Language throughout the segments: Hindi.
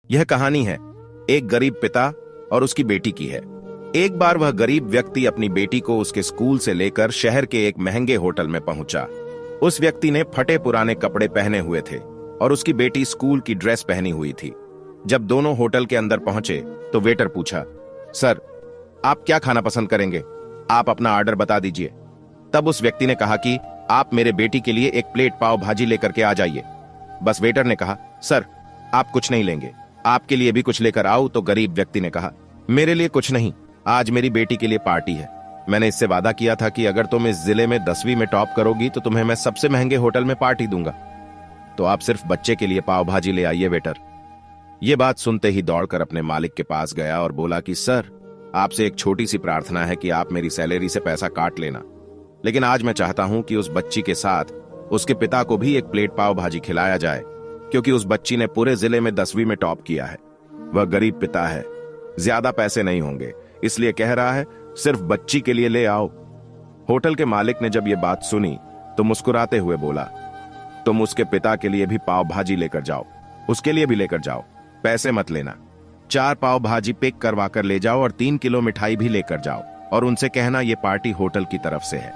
यह कहानी है एक गरीब पिता और उसकी बेटी की है। एक बार वह गरीब व्यक्ति अपनी बेटी को उसके स्कूल से लेकर शहर के एक महंगे होटल में पहुंचा। उस व्यक्ति ने फटे पुराने कपड़े पहने हुए थे और उसकी बेटी स्कूल की ड्रेस पहनी हुई थी। जब दोनों होटल के अंदर पहुंचे तो वेटर पूछा, सर, आप क्या खाना पसंद करेंगे? आप अपना ऑर्डर बता दीजिए। तब उस व्यक्ति ने कहा कि आप मेरे बेटी के लिए एक प्लेट पाव भाजी लेकर के आ जाइए। बस वेटर ने कहा, सर, आप कुछ नहीं लेंगे, आपके लिए भी कुछ लेकर आओ। तो गरीब व्यक्ति ने कहा, मेरे लिए कुछ नहीं, आज मेरी बेटी के लिए पार्टी है। मैंने इससे वादा किया था कि अगर तुम इस जिले में 10वीं में टॉप करोगी तो तुम्हें मैं सबसे महंगे होटल में पार्टी दूंगा। तो आप सिर्फ बच्चे के लिए पाव भाजी ले आइए वेटर। यह बात सुनते ही दौड़कर अपने मालिक के पास गया और बोला कि सर, आपसे एक छोटी सी प्रार्थना है कि आप मेरी सैलरी से पैसा काट लेना, लेकिन आज मैं चाहता हूं कि उस बच्ची के साथ उसके पिता को भी एक प्लेट पाव भाजी खिलाया जाए, क्योंकि उस बच्ची ने पूरे जिले में 10वीं में टॉप किया है। वह गरीब पिता है, ज्यादा पैसे नहीं होंगे, इसलिए कह रहा है सिर्फ बच्ची के लिए ले आओ। होटल के मालिक ने जब यह बात सुनी तो मुस्कुराते हुए बोला, तुम उसके पिता के लिए भी पाव भाजी लेकर जाओ, उसके लिए भी लेकर जाओ, पैसे मत लेना। 4 पाव भाजी पैक करवा कर ले जाओ और 3 किलो मिठाई भी लेकर जाओ और उनसे कहना ये पार्टी होटल की तरफ से है।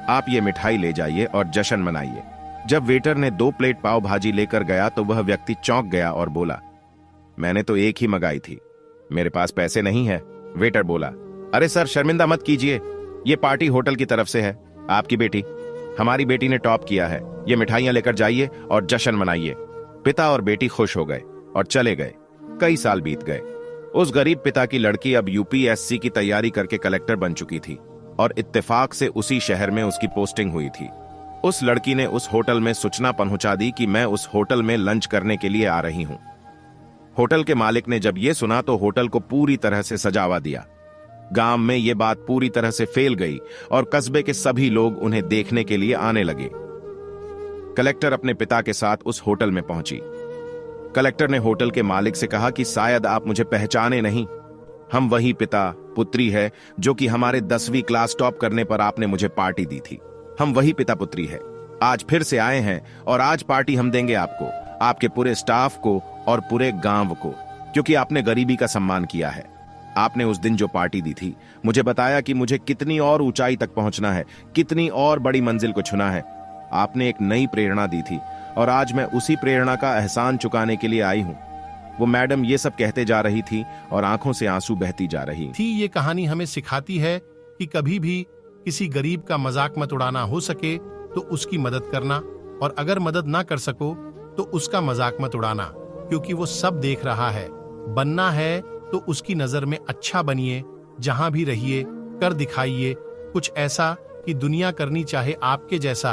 आप ये मिठाई ले जाइए और जश्न मनाइए। जब वेटर ने 2 प्लेट पाव भाजी लेकर गया तो वह व्यक्ति चौंक गया और बोला, मैंने तो एक ही मंगाई थी, मेरे पास पैसे नहीं है। वेटर बोला, अरे सर, शर्मिंदा मत कीजिए, ये पार्टी होटल की तरफ से है। आपकी बेटी, हमारी बेटी ने टॉप किया है, ये मिठाइयां लेकर जाइए और जश्न मनाइए। पिता और बेटी खुश हो गए और चले गए। कई साल बीत गए। उस गरीब पिता की लड़की अब यूपीएससी की तैयारी करके कलेक्टर बन चुकी थी और इत्तेफाक से उसी शहर में उसकी पोस्टिंग हुई थी। उस लड़की ने उस होटल में सूचना पहुंचा दी कि मैं उस होटल में लंच करने के लिए आ रही हूं। होटल के मालिक ने जब यह सुना तो होटल को पूरी तरह से सजावा दिया। गांव में यह बात पूरी तरह से फैल गई और कस्बे के सभी लोग उन्हें देखने के लिए आने लगे। कलेक्टर अपने पिता के साथ उस होटल में पहुंची। कलेक्टर ने होटल के मालिक से कहा कि शायद आप मुझे पहचाने नहीं, हम वही पिता पुत्री है जो कि हमारे 10वीं क्लास टॉप करने पर आपने मुझे पार्टी दी थी। हम वही पिता पुत्री है, आज फिर से आए हैं और आज पार्टी हम देंगे आपको, आपके पूरे स्टाफ को और पूरे गांव को, क्योंकि आपने गरीबी का सम्मान किया है। आपने उस दिन जो पार्टी दी थी, मुझे बताया कि मुझे कितनी और ऊंचाई तक पहुंचना है, कितनी और बड़ी मंजिल को छूना है। आपने एक नई प्रेरणा दी थी और आज मैं उसी प्रेरणा का एहसान चुकाने के लिए आई हूं। वो मैडम ये सब कहते जा रही थी और आंखों से आंसू बहती जा रही थी। ये कहानी हमें सिखाती है कि कभी भी किसी गरीब का मजाक मत उड़ाना, हो सके तो उसकी मदद करना, और अगर मदद ना कर सको तो उसका मजाक मत उड़ाना, क्योंकि वो सब देख रहा है। बनना है तो उसकी नजर में अच्छा बनिए, जहां भी रहिए, कर दिखाइए कुछ ऐसा कि दुनिया करनी चाहे आपके जैसा।